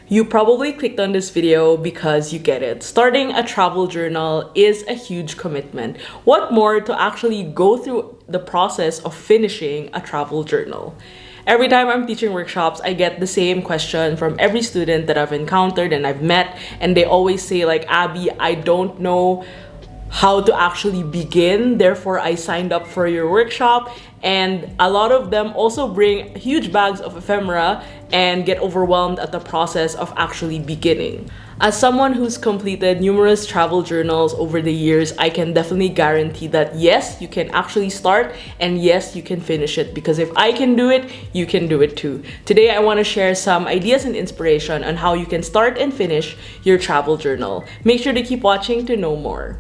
You probably clicked on this video because you get it. Starting a travel journal is a huge commitment. What more to actually go through the process of finishing a travel journal? Every time I'm teaching workshops, I get the same question from every student that I've encountered and I've met, and they always say like, Abby, I don't know how to actually begin, therefore I signed up for your workshop. And a lot of them also bring huge bags of ephemera and get overwhelmed at the process of actually beginning. As someone who's completed numerous travel journals over the years, I can definitely guarantee that yes, you can actually start, and yes, you can finish it, because if I can do it, you can do it too. Today, I want to share some ideas and inspiration on how you can start and finish your travel journal. Make sure to keep watching to know more.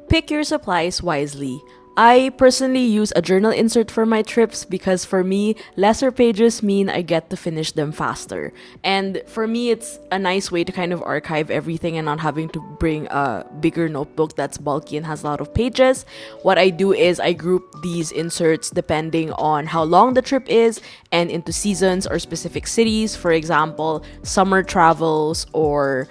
Pick your supplies wisely. I personally use a journal insert for my trips because for me, lesser pages mean I get to finish them faster. And for me, it's a nice way to kind of archive everything and not having to bring a bigger notebook that's bulky and has a lot of pages. What I do is I group these inserts depending on how long the trip is and into seasons or specific cities. For example, summer travels or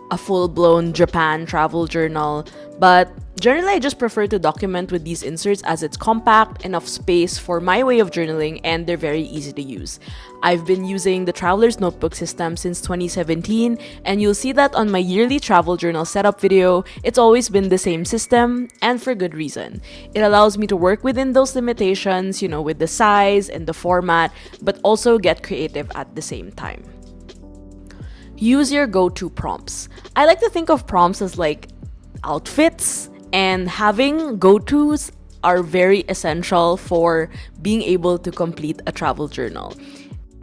a full-blown Japan travel journal. But generally, I just prefer to document with these inserts as it's compact, enough space for my way of journaling, and they're very easy to use. I've been using the Traveler's Notebook system since 2017, and you'll see that on my yearly travel journal setup video, it's always been the same system, and for good reason. It allows me to work within those limitations, with the size and the format, but also get creative at the same time. Use your go-to prompts. I like to think of prompts as like outfits, and having go-tos are very essential for being able to complete a travel journal.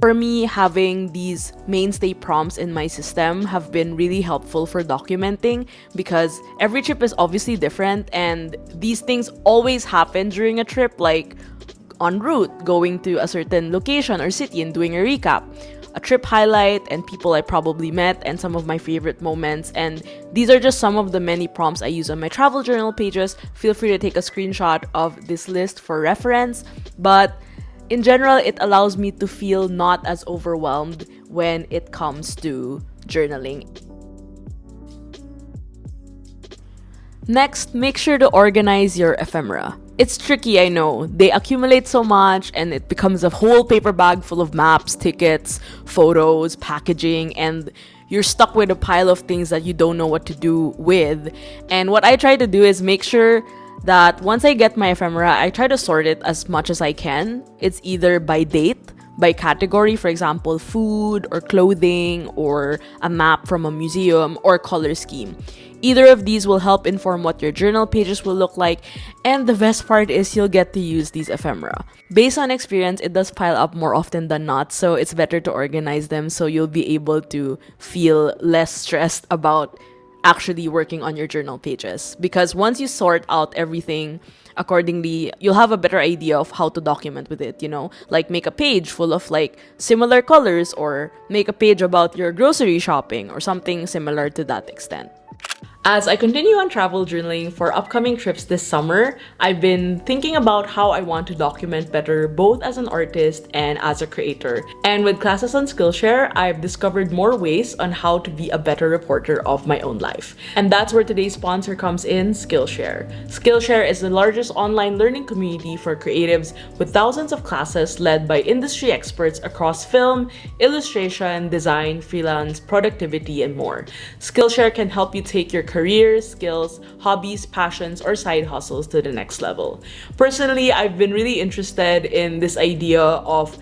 For me, having these mainstay prompts in my system have been really helpful for documenting because every trip is obviously different, and these things always happen during a trip, like en route, going to a certain location or city and doing a recap, a trip highlight, and people I probably met, and some of my favorite moments. And these are just some of the many prompts I use on my travel journal pages. Feel free to take a screenshot of this list for reference. But in general, it allows me to feel not as overwhelmed when it comes to journaling. Next, make sure to organize your ephemera. It's tricky, I know. They accumulate so much and it becomes a whole paper bag full of maps, tickets, photos, packaging, and you're stuck with a pile of things that you don't know what to do with. And what I try to do is make sure that once I get my ephemera, I try to sort it as much as I can. It's either by date, by category, for example, food or clothing, or a map from a museum, or color scheme. Either of these will help inform what your journal pages will look like, and the best part is you'll get to use these ephemera. Based on experience, it does pile up more often than not, so it's better to organize them so you'll be able to feel less stressed about actually working on your journal pages. Because once you sort out everything accordingly, you'll have a better idea of how to document with it, like make a page full of like similar colors, or make a page about your grocery shopping or something similar to that extent. As I continue on travel journaling for upcoming trips this summer, I've been thinking about how I want to document better both as an artist and as a creator. And with classes on Skillshare, I've discovered more ways on how to be a better reporter of my own life. And that's where today's sponsor comes in, Skillshare. Skillshare is the largest online learning community for creatives with thousands of classes led by industry experts across film, illustration, design, freelance, productivity, and more. Skillshare can help you take your careers, skills, hobbies, passions, or side hustles to the next level. Personally, I've been really interested in this idea of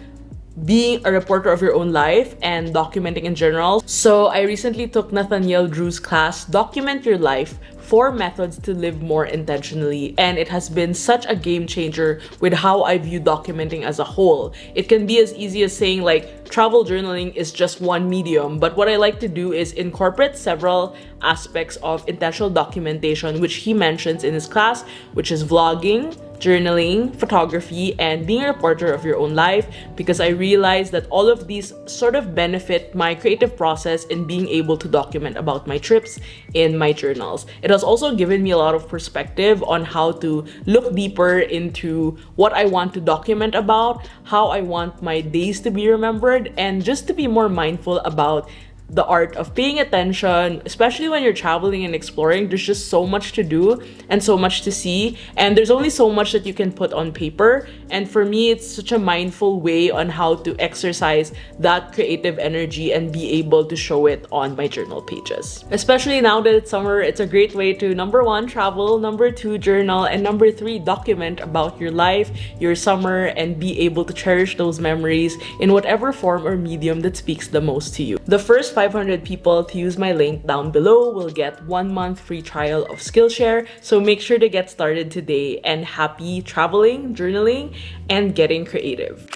being a reporter of your own life and documenting in general. So I recently took Nathaniel Drew's class, Document Your Life, 4 methods to live more intentionally, and it has been such a game changer with how I view documenting as a whole. It can be as easy as saying like travel journaling is just one medium, but what I like to do is incorporate several aspects of intentional documentation, which he mentions in his class, which is vlogging, journaling, photography, and being a reporter of your own life, because I realized that all of these sort of benefit my creative process in being able to document about my trips in my journals. It has also given me a lot of perspective on how to look deeper into what I want to document about, how I want my days to be remembered, and just to be more mindful about the art of paying attention, especially when you're traveling and exploring. There's just so much to do and so much to see, and there's only so much that you can put on paper. And for me, it's such a mindful way on how to exercise that creative energy and be able to show it on my journal pages. Especially now that it's summer, it's a great way to, number one, travel, number two, journal, and number three, document about your life, your summer, and be able to cherish those memories in whatever form or medium that speaks the most to you. The first 500 people to use my link down below will get 1 month free trial of Skillshare, so make sure to get started today, and happy traveling, journaling, and getting creative.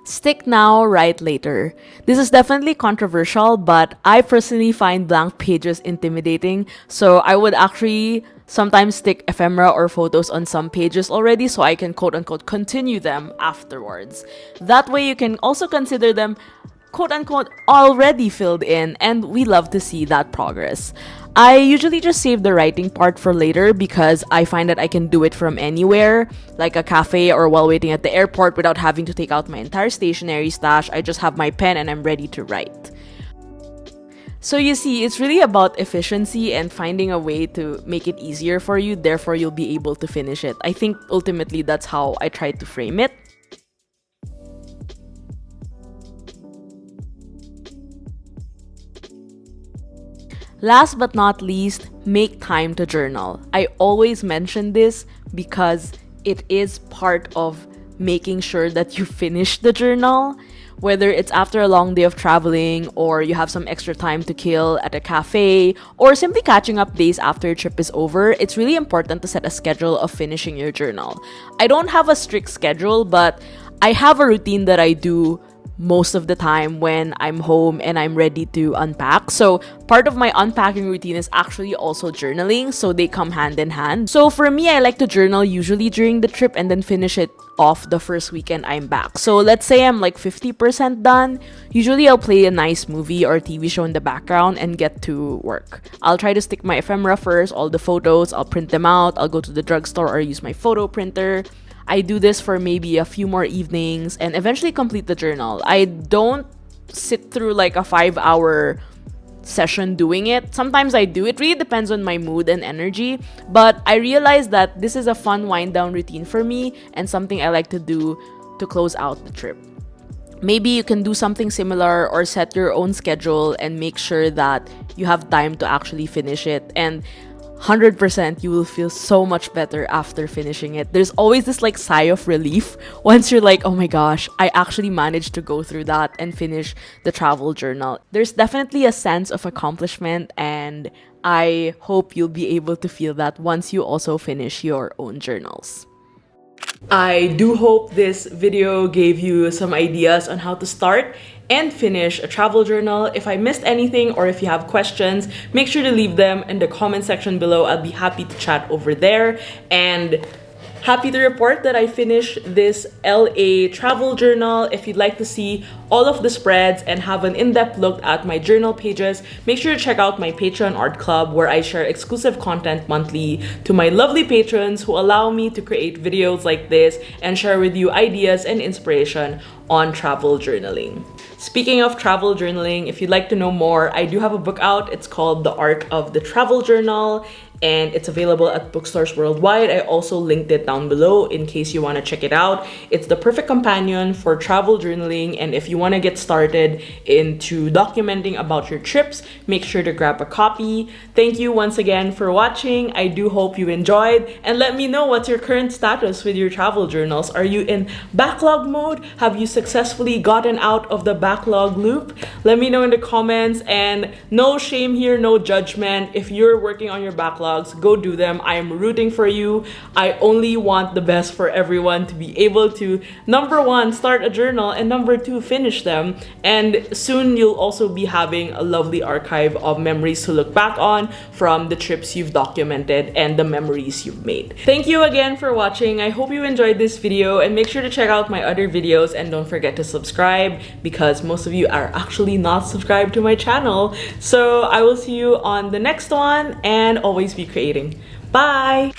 Stick now, write later. This is definitely controversial, but I personally find blank pages intimidating, so I would actually sometimes stick ephemera or photos on some pages already so I can quote-unquote continue them afterwards. That way you can also consider them quote-unquote already filled in, and we love to see that progress. I usually just save the writing part for later because I find that I can do it from anywhere, like a cafe or while waiting at the airport, without having to take out my entire stationery stash. I just have my pen and I'm ready to write. So you see, it's really about efficiency and finding a way to make it easier for you, therefore you'll be able to finish it. I think ultimately that's how I try to frame it. Last but not least, make time to journal. I always mention this because it is part of making sure that you finish the journal. Whether it's after a long day of traveling, or you have some extra time to kill at a cafe, or simply catching up days after your trip is over, it's really important to set a schedule of finishing your journal. I don't have a strict schedule, but I have a routine that I do most of the time when I'm home and I'm ready to unpack. So part of my unpacking routine is actually also journaling, so they come hand in hand. So for me, I like to journal usually during the trip and then finish it off the first weekend I'm back. So let's say I'm like 50% done. Usually I'll play a nice movie or TV show in the background and get to work. I'll try to stick my ephemera first, all the photos, I'll print them out, I'll go to the drugstore or use my photo printer. I do this for maybe a few more evenings and eventually complete the journal. I don't sit through like a 5-hour session doing it. Sometimes I do. It really depends on my mood and energy. But I realize that this is a fun wind down routine for me and something I like to do to close out the trip. Maybe you can do something similar or set your own schedule and make sure that you have time to actually finish it. And 100% you will feel so much better after finishing it. There's always this like sigh of relief once you're like, oh my gosh, I actually managed to go through that and finish the travel journal. There's definitely a sense of accomplishment, and I hope you'll be able to feel that once you also finish your own journals. I do hope this video gave you some ideas on how to start and finish a travel journal. If I missed anything or if you have questions, make sure to leave them in the comment section below. I'll be happy to chat over there. And happy to report that I finished this LA travel journal. If you'd like to see all of the spreads and have an in-depth look at my journal pages, make sure to check out my Patreon art club, where I share exclusive content monthly to my lovely patrons who allow me to create videos like this and share with you ideas and inspiration on travel journaling. Speaking of travel journaling, if you'd like to know more, I do have a book out. It's called The Art of the Travel Journal, and it's available at bookstores worldwide. I also linked it down below in case you want to check it out. It's the perfect companion for travel journaling, and if you want to get started into documenting about your trips, make sure to grab a copy. Thank you once again for watching. I do hope you enjoyed, and let me know what's your current status with your travel journals. Are you in backlog mode? Have you successfully gotten out of the backlog loop? Let me know in the comments, and no shame here, no judgment. If you're working on your backlog, backlogs, go do them. I am rooting for you. I only want the best for everyone to be able to, number one, start a journal, and number two, finish them. And soon you'll also be having a lovely archive of memories to look back on from the trips you've documented and the memories you've made. Thank you again for watching. I hope you enjoyed this video, and make sure to check out my other videos, and don't forget to subscribe because most of you are actually not subscribed to my channel. So I will see you on the next one, and always be creating. Bye!